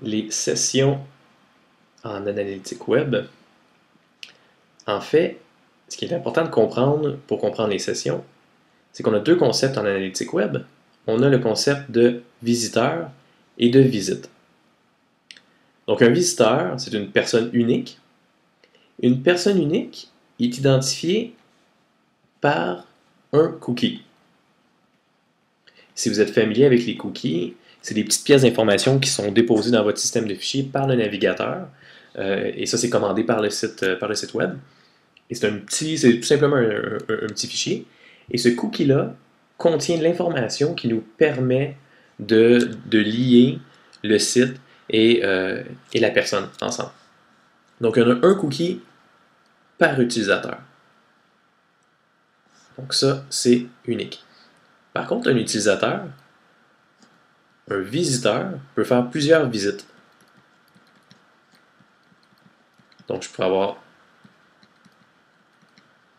les sessions en analytique web, en fait, ce qui est important de comprendre pour comprendre les sessions, c'est qu'on a deux concepts en analytique web. On a le concept de visiteur et de visite. Donc un visiteur, c'est une personne unique. Une personne unique est identifiée par un cookie. Si vous êtes familier avec les cookies, c'est des petites pièces d'information qui sont déposées dans votre système de fichiers par le navigateur. Et ça, c'est commandé par le site web. Et c'est tout simplement un petit fichier. Et ce cookie-là contient de l'information qui nous permet de lier le site et la personne ensemble. Donc, on a un cookie par utilisateur. Donc ça, c'est unique. Par contre, un utilisateur, un visiteur, peut faire plusieurs visites. Donc, je pourrais avoir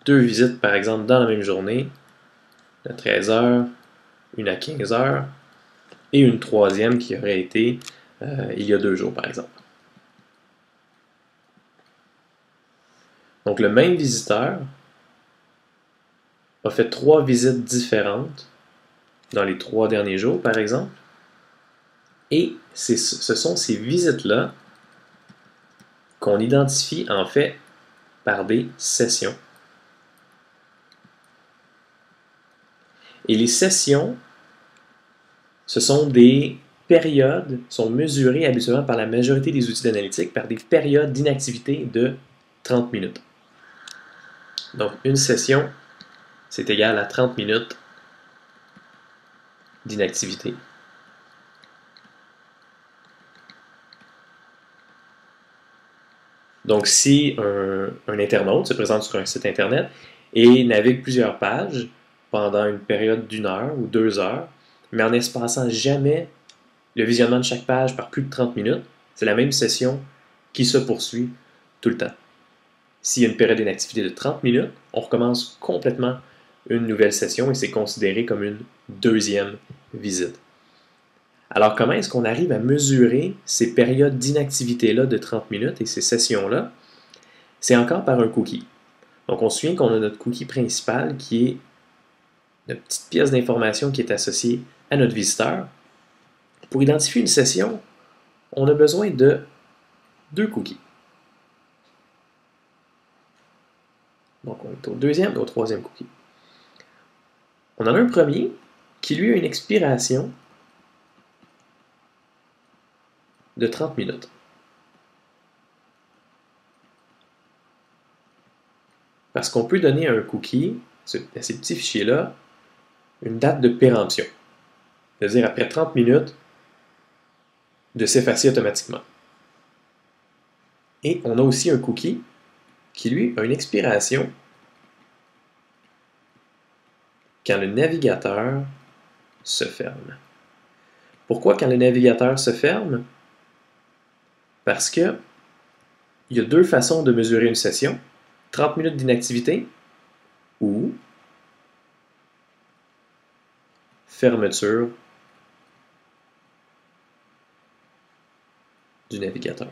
deux visites, par exemple, dans la même journée, à 13h, une à 15h, et une troisième qui aurait été il y a 2 jours, par exemple. Donc, le même visiteur a fait 3 visites différentes dans les 3 derniers jours, par exemple. Et ce sont ces visites-là qu'on identifie, en fait, par des sessions. Et les sessions, ce sont des périodes, sont mesurées habituellement par la majorité des outils d'analytique par des périodes d'inactivité de 30 minutes. Donc, une session, c'est égal à 30 minutes d'inactivité. Donc, si un internaute se présente sur un site Internet et navigue plusieurs pages pendant une période d'1 heure ou 2 heures, mais en espaçant jamais le visionnement de chaque page par plus de 30 minutes, c'est la même session qui se poursuit tout le temps. S'il y a une période d'inactivité de 30 minutes, on recommence complètement une nouvelle session et c'est considéré comme une deuxième visite. Alors, comment est-ce qu'on arrive à mesurer ces périodes d'inactivité-là de 30 minutes et ces sessions-là? C'est encore par un cookie. Donc, on se souvient qu'on a notre cookie principal qui est notre petite pièce d'information qui est associée à notre visiteur. Pour identifier une session, on a besoin de 2 cookies. Donc, on est au deuxième et au troisième cookie. On en a un premier qui, lui, a une expiration de 30 minutes. Parce qu'on peut donner à un cookie, à ces petits fichiers-là, une date de péremption. C'est-à-dire, après 30 minutes, de s'effacer automatiquement. Et on a aussi un cookie qui, lui, a une expiration quand le navigateur se ferme. Pourquoi quand le navigateur se ferme? Parce que il y a 2 façons de mesurer une session. 30 minutes d'inactivité ou fermeture du navigateur.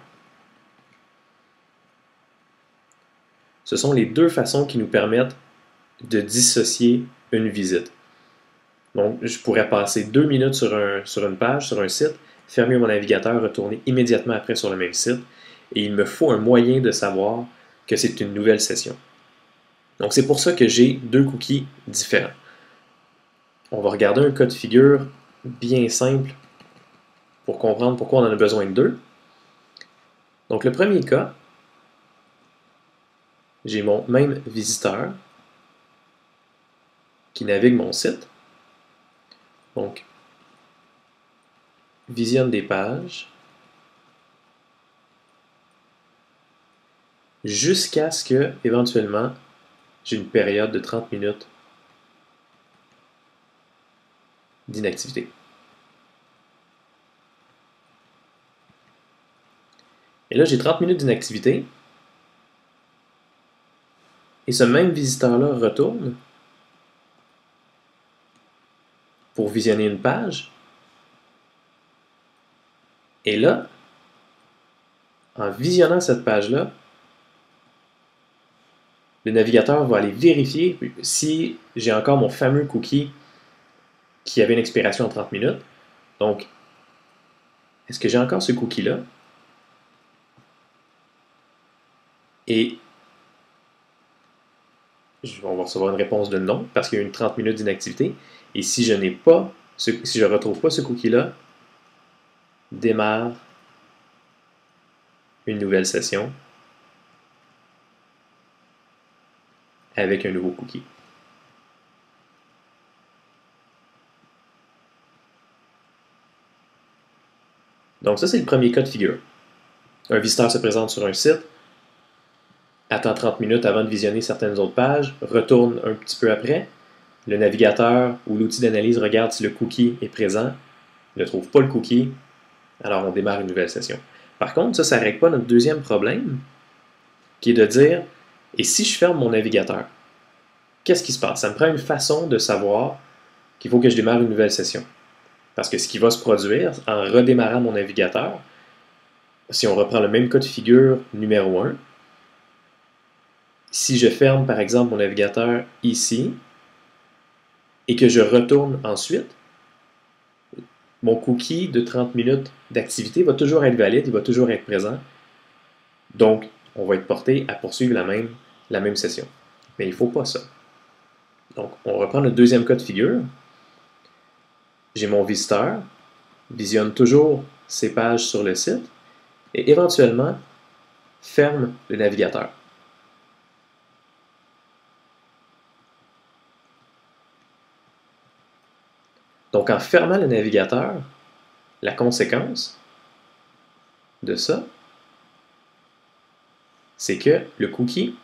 Ce sont les 2 façons qui nous permettent de dissocier une visite. Donc, je pourrais passer 2 minutes sur une page, sur un site, fermer mon navigateur, retourner immédiatement après sur le même site, et il me faut un moyen de savoir que c'est une nouvelle session. Donc, c'est pour ça que j'ai 2 cookies différents. On va regarder un cas de figure bien simple pour comprendre pourquoi on en a besoin de 2. Donc, le premier cas, j'ai mon même visiteur qui navigue mon site. Donc, visionne des pages jusqu'à ce que, éventuellement, j'ai une période de 30 minutes d'inactivité. Et là, j'ai 30 minutes d'inactivité. Et ce même visiteur-là retourne pour visionner une page. Et là, En visionnant cette page-là, le navigateur va aller vérifier si j'ai encore mon fameux cookie qui avait une expiration en 30 minutes. Donc, est-ce que j'ai encore ce cookie-là? Et on va recevoir une réponse de non, parce qu'il y a eu une 30 minutes d'inactivité. Et si je n'ai pas, si je ne retrouve pas ce cookie-là, démarre une nouvelle session avec un nouveau cookie. Donc ça, c'est le premier cas de figure. Un visiteur se présente sur un site, attend 30 minutes avant de visionner certaines autres pages, retourne un petit peu après, le navigateur ou l'outil d'analyse regarde si le cookie est présent, ne trouve pas le cookie, alors on démarre une nouvelle session. Par contre, ça ne règle pas notre deuxième problème, qui est de dire, et si je ferme mon navigateur, qu'est-ce qui se passe? Ça me prend une façon de savoir qu'il faut que je démarre une nouvelle session. Parce que ce qui va se produire en redémarrant mon navigateur, si on reprend le même cas de figure numéro 1, si je ferme par exemple mon navigateur ici et que je retourne ensuite, mon cookie de 30 minutes d'activité va toujours être valide, il va toujours être présent. Donc, on va être porté à poursuivre la même session. Mais il ne faut pas ça. Donc, on reprend le deuxième cas de figure. J'ai mon visiteur, visionne toujours ces pages sur le site et éventuellement ferme le navigateur. Donc, en fermant le navigateur, la conséquence de ça, c'est que le cookie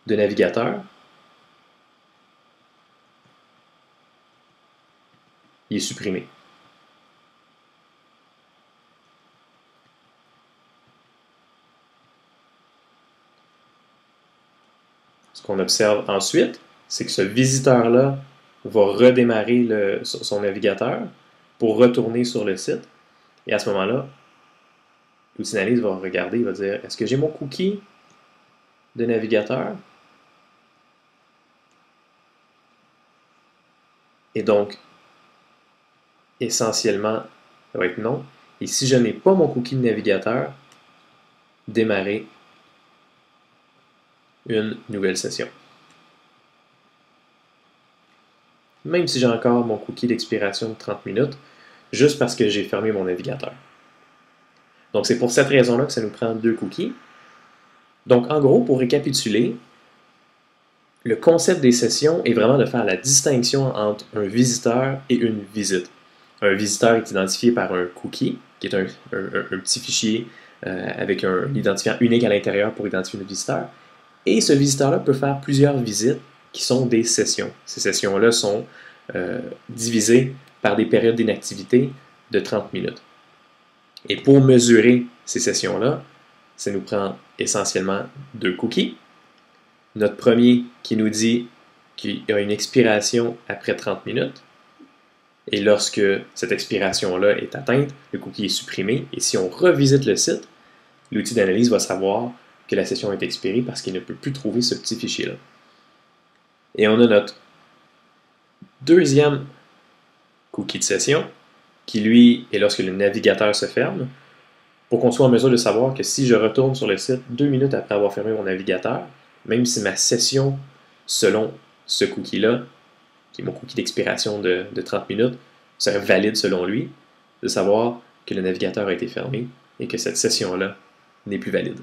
de navigateur, il est supprimé. Ce qu'on observe ensuite, c'est que ce visiteur-là va redémarrer son navigateur pour retourner sur le site. Et à ce moment-là, l'outil d'analyse va regarder, il va dire, est-ce que j'ai mon cookie de navigateur? Et donc, essentiellement, ça va être non. Et si je n'ai pas mon cookie de navigateur, démarrer une nouvelle session. Même si j'ai encore mon cookie d'expiration de 30 minutes, juste parce que j'ai fermé mon navigateur. Donc, c'est pour cette raison-là que ça nous prend 2 cookies. Donc, en gros, pour récapituler, le concept des sessions est vraiment de faire la distinction entre un visiteur et une visite. Un visiteur est identifié par un cookie, qui est un petit fichier avec un identifiant unique à l'intérieur pour identifier le visiteur. Et ce visiteur-là peut faire plusieurs visites qui sont des sessions. Ces sessions-là sont divisées par des périodes d'inactivité de 30 minutes. Et pour mesurer ces sessions-là, ça nous prend essentiellement 2 cookies. Notre premier qui nous dit qu'il y a une expiration après 30 minutes. Et lorsque cette expiration-là est atteinte, le cookie est supprimé. Et si on revisite le site, l'outil d'analyse va savoir que la session est expirée parce qu'il ne peut plus trouver ce petit fichier-là. Et on a notre deuxième cookie de session qui, lui, est lorsque le navigateur se ferme, pour qu'on soit en mesure de savoir que si je retourne sur le site 2 minutes après avoir fermé mon navigateur, même si ma session, selon ce cookie-là, qui est mon cookie d'expiration de 30 minutes, serait valide selon lui, de savoir que le navigateur a été fermé et que cette session-là n'est plus valide.